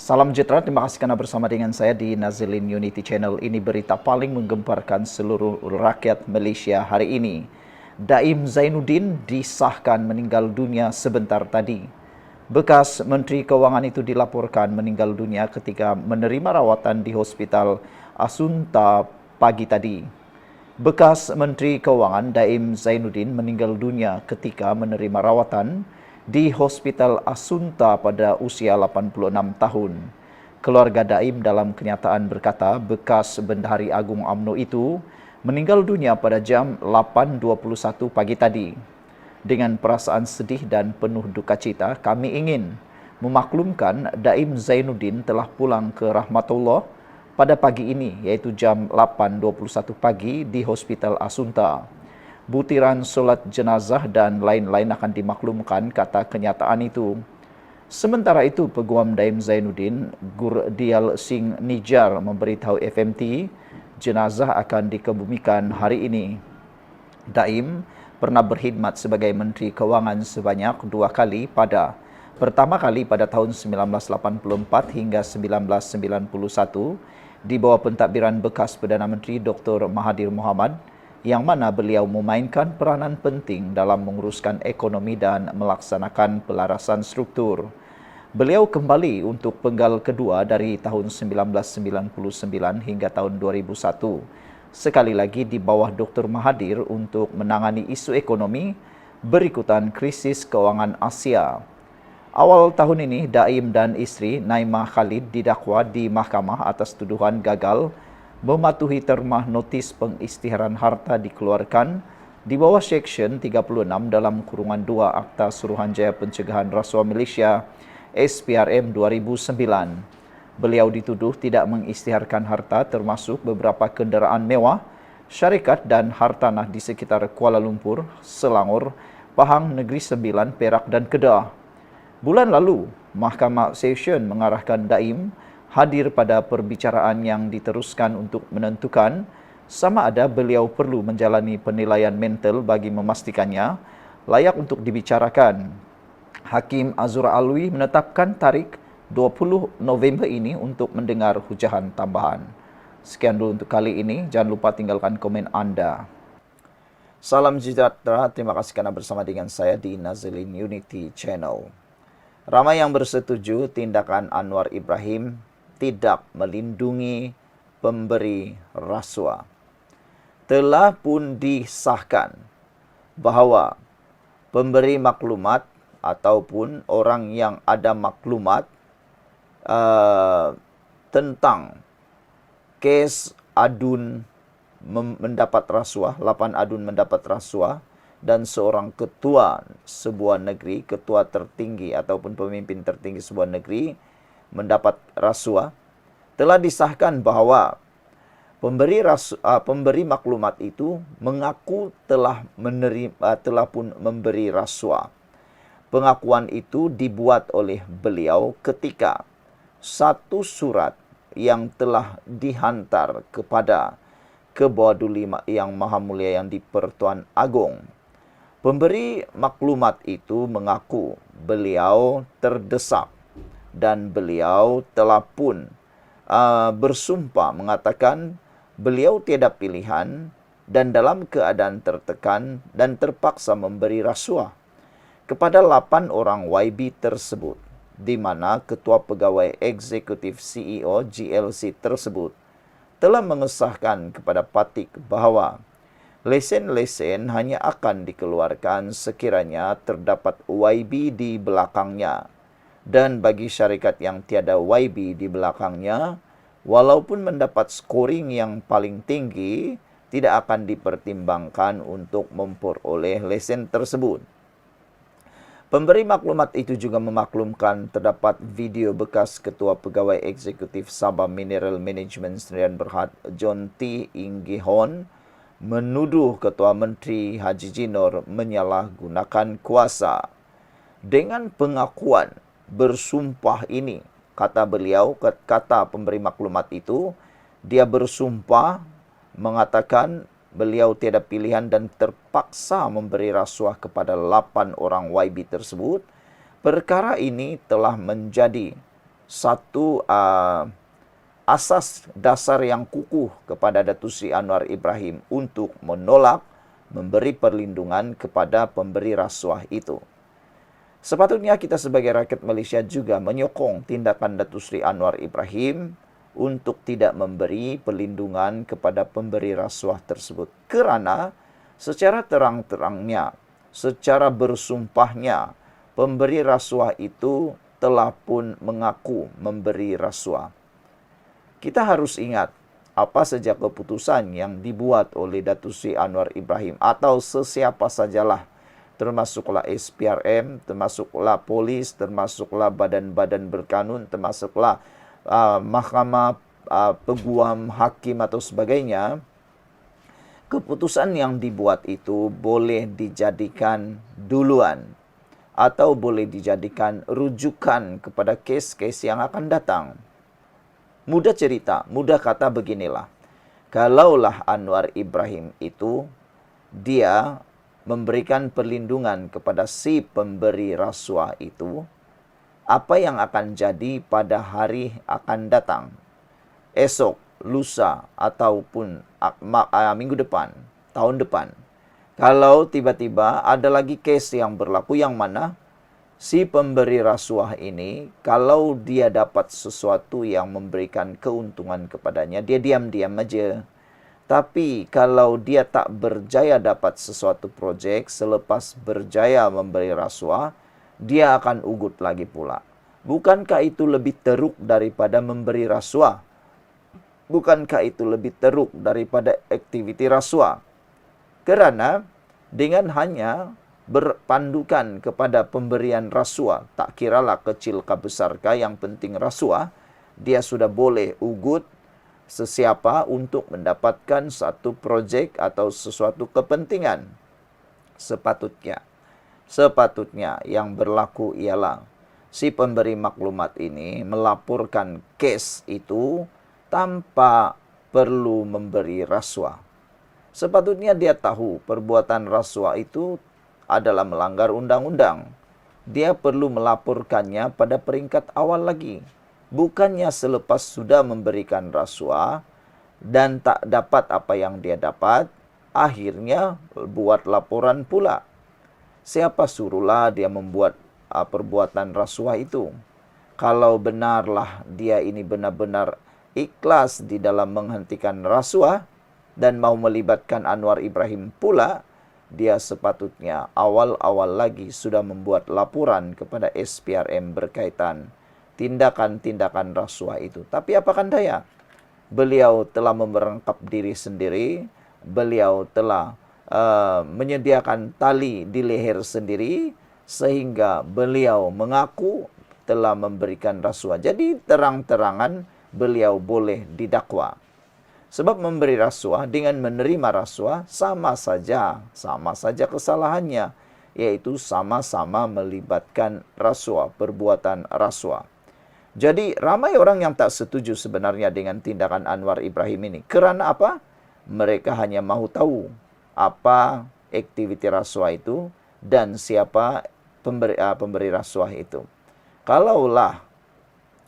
Salam sejahtera, terima kasih karena bersama dengan saya di Nazilin Unity Channel. Ini berita paling menggemparkan seluruh rakyat Malaysia hari ini. Daim Zainuddin disahkan meninggal dunia sebentar tadi. Bekas Menteri Kewangan itu dilaporkan meninggal dunia ketika menerima rawatan di Hospital Asunta pagi tadi. Bekas Menteri Kewangan Daim Zainuddin meninggal dunia ketika menerima rawatan di Hospital Asunta pada usia 86 tahun. Keluarga Daim dalam kenyataan berkata bekas Bendahari Agung UMNO itu meninggal dunia pada jam 8.21 pagi tadi. Dengan perasaan sedih dan penuh duka cita, kami ingin memaklumkan Daim Zainuddin telah pulang ke rahmatullah pada pagi ini, iaitu jam 8.21 pagi di Hospital Asunta. Butiran solat jenazah dan lain-lain akan dimaklumkan, kata kenyataan itu. Sementara itu, Peguam Daim Zainuddin, Gurdial Singh Nijjar, memberitahu FMT jenazah akan dikebumikan hari ini. Daim pernah berkhidmat sebagai Menteri Kewangan sebanyak 2 kali pertama kali pada tahun 1984 hingga 1991 di bawah pentadbiran bekas Perdana Menteri Dr. Mahathir Mohamad, yang mana beliau memainkan peranan penting dalam menguruskan ekonomi dan melaksanakan pelarasan struktur. Beliau kembali untuk penggal kedua dari tahun 1999 hingga tahun 2001. Sekali lagi di bawah Dr. Mahathir untuk menangani isu ekonomi berikutan krisis kewangan Asia. Awal tahun ini, Daim dan isteri Naimah Khalid didakwa di mahkamah atas tuduhan gagal mematuhi termah notis pengisytiharan harta dikeluarkan di bawah Seksyen 36 dalam kurungan 2 Akta Suruhanjaya Pencegahan Rasuah Malaysia SPRM 2009. Beliau dituduh tidak mengisytiharkan harta termasuk beberapa kenderaan mewah, syarikat dan hartanah di sekitar Kuala Lumpur, Selangor, Pahang, Negeri Sembilan, Perak dan Kedah. Bulan lalu, Mahkamah Session mengarahkan Daim hadir pada perbicaraan yang diteruskan untuk menentukan sama ada beliau perlu menjalani penilaian mental bagi memastikannya layak untuk dibicarakan. Hakim Azura Alwi menetapkan tarikh 20 November ini untuk mendengar hujahan tambahan. Sekian dulu untuk kali ini. Jangan lupa tinggalkan komen anda. Salam sejahtera. Terima kasih kerana bersama dengan saya di Nazilin Unity Channel. Ramai yang bersetuju tindakan Anwar Ibrahim tidak melindungi pemberi rasuah. Telah pun disahkan bahawa pemberi maklumat ataupun orang yang ada maklumat tentang kes adun mendapat rasuah, 8 adun mendapat rasuah, dan seorang ketua sebuah negeri, ketua tertinggi ataupun pemimpin tertinggi sebuah negeri mendapat rasuah, telah disahkan bahawa pemberi maklumat itu mengaku telah pun memberi rasuah. Pengakuan itu dibuat oleh beliau ketika satu surat yang telah dihantar kepada Kebawah Yang Maha Mulia yang di-Pertuan Agong. Pemberi maklumat itu mengaku beliau terdesak dan beliau telah pun bersumpah mengatakan beliau tiada pilihan dan dalam keadaan tertekan dan terpaksa memberi rasuah kepada 8 orang YB tersebut, di mana Ketua Pegawai Eksekutif CEO GLC tersebut telah mengesahkan kepada Patik bahawa lesen-lesen hanya akan dikeluarkan sekiranya terdapat YB di belakangnya. Dan bagi syarikat yang tiada YB di belakangnya, walaupun mendapat scoring yang paling tinggi, tidak akan dipertimbangkan untuk memperoleh lesen tersebut. Pemberi maklumat itu juga memaklumkan terdapat video bekas Ketua Pegawai Eksekutif Sabah Mineral Management Sdn Berhad John T. Inggihon menuduh Ketua Menteri Haji Jinor menyalahgunakan kuasa. Dengan pengakuan bersumpah ini, kata beliau, kata pemberi maklumat itu, dia bersumpah mengatakan beliau tiada pilihan dan terpaksa memberi rasuah kepada 8 orang YB tersebut. Perkara ini telah menjadi satu asas dasar yang kukuh kepada Datuk Seri Anwar Ibrahim untuk menolak memberi perlindungan kepada pemberi rasuah itu. Sepatutnya kita sebagai rakyat Malaysia juga menyokong tindakan Datuk Seri Anwar Ibrahim untuk tidak memberi perlindungan kepada pemberi rasuah tersebut. Kerana secara terang-terangnya, secara bersumpahnya, pemberi rasuah itu telah pun mengaku memberi rasuah. Kita harus ingat apa saja keputusan yang dibuat oleh Datuk Seri Anwar Ibrahim atau sesiapa sajalah, termasuklah SPRM, termasuklah polis, termasuklah badan-badan berkanun, termasuklah mahkamah, peguam, hakim atau sebagainya. Keputusan yang dibuat itu boleh dijadikan duluan atau boleh dijadikan rujukan kepada kes-kes yang akan datang. Mudah cerita, mudah kata beginilah. Kalaulah Anwar Ibrahim itu, dia memberikan perlindungan kepada si pemberi rasuah itu, apa yang akan jadi pada hari akan datang, esok, lusa, ataupun minggu depan, tahun depan. Kalau tiba-tiba ada lagi kes yang berlaku yang mana si pemberi rasuah ini, kalau dia dapat sesuatu yang memberikan keuntungan kepadanya, dia diam-diam aja. Tapi kalau dia tak berjaya dapat sesuatu projek, selepas berjaya memberi rasuah, dia akan ugut lagi pula. Bukankah itu lebih teruk daripada memberi rasuah? Bukankah itu lebih teruk daripada aktiviti rasuah? Kerana dengan hanya berpandukan kepada pemberian rasuah, tak kiralah kecil ke besarkah, yang penting rasuah, dia sudah boleh ugut sesiapa untuk mendapatkan satu projek atau sesuatu kepentingan. Sepatutnya yang berlaku ialah si pemberi maklumat ini melaporkan kes itu tanpa perlu memberi rasuah. Sepatutnya dia tahu perbuatan rasuah itu adalah melanggar undang-undang. Dia perlu melaporkannya pada peringkat awal lagi. Bukannya selepas sudah memberikan rasuah dan tak dapat apa yang dia dapat, akhirnya buat laporan pula. Siapa suruhlah dia membuat perbuatan rasuah itu? Kalau benarlah dia ini benar-benar ikhlas di dalam menghentikan rasuah dan mau melibatkan Anwar Ibrahim pula, dia sepatutnya awal-awal lagi sudah membuat laporan kepada SPRM berkaitan tindakan-tindakan rasuah itu. Tapi apakan daya? Beliau telah memerangkap diri sendiri, beliau telah menyediakan tali di leher sendiri, sehingga beliau mengaku telah memberikan rasuah. Jadi terang-terangan beliau boleh didakwa. Sebab memberi rasuah dengan menerima rasuah sama saja kesalahannya, yaitu sama-sama melibatkan rasuah, perbuatan rasuah. Jadi ramai orang yang tak setuju sebenarnya dengan tindakan Anwar Ibrahim ini. Kerana apa? Mereka hanya mahu tahu apa aktiviti rasuah itu dan siapa pemberi rasuah itu. Kalaulah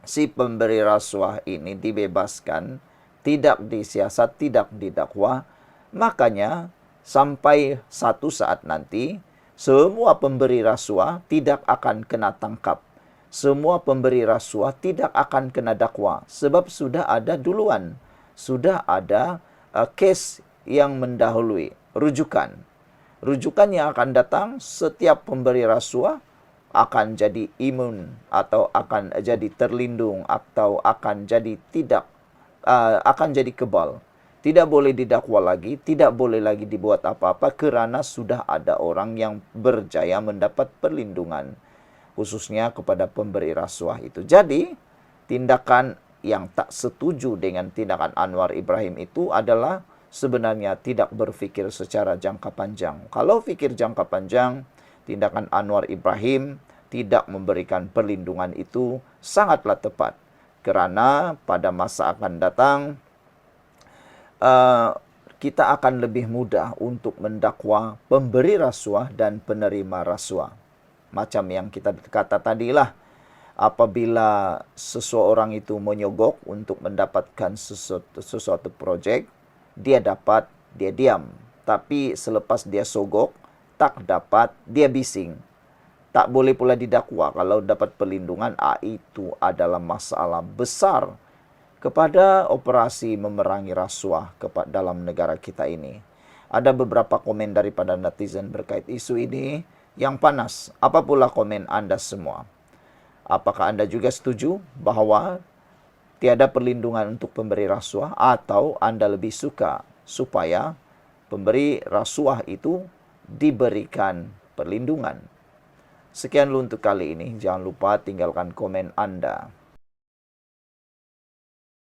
si pemberi rasuah ini dibebaskan, tidak disiasat, tidak didakwa, makanya sampai satu saat nanti, semua pemberi rasuah tidak akan kena tangkap. Semua pemberi rasuah tidak akan kena dakwa. Sebab sudah ada duluan. Sudah ada kes yang mendahului. Rujukan. Rujukan yang akan datang, setiap pemberi rasuah akan jadi imun, atau akan jadi terlindung, atau akan jadi akan jadi kebal. Tidak boleh didakwa lagi, tidak boleh lagi dibuat apa-apa kerana sudah ada orang yang berjaya mendapat perlindungan, khususnya kepada pemberi rasuah itu. Jadi, tindakan yang tak setuju dengan tindakan Anwar Ibrahim itu adalah sebenarnya tidak berfikir secara jangka panjang. Kalau fikir jangka panjang, tindakan Anwar Ibrahim tidak memberikan perlindungan itu sangatlah tepat. Kerana pada masa akan datang, kita akan lebih mudah untuk mendakwa pemberi rasuah dan penerima rasuah. Macam yang kita kata tadilah, Apabila seseorang itu menyogok untuk mendapatkan sesuatu proyek, dia dapat, dia diam. Tapi selepas dia sogok, tak dapat, dia bising. Tak boleh pula didakwa kalau dapat perlindungan. Itu adalah masalah besar kepada operasi memerangi rasuah dalam negara kita ini. Ada beberapa komen daripada netizen berkait isu ini yang panas. Apa pula komen Anda semua? Apakah Anda juga setuju bahwa tiada perlindungan untuk pemberi rasuah, atau Anda lebih suka supaya pemberi rasuah itu diberikan perlindungan? Sekian dulu untuk kali ini. Jangan lupa tinggalkan komen Anda.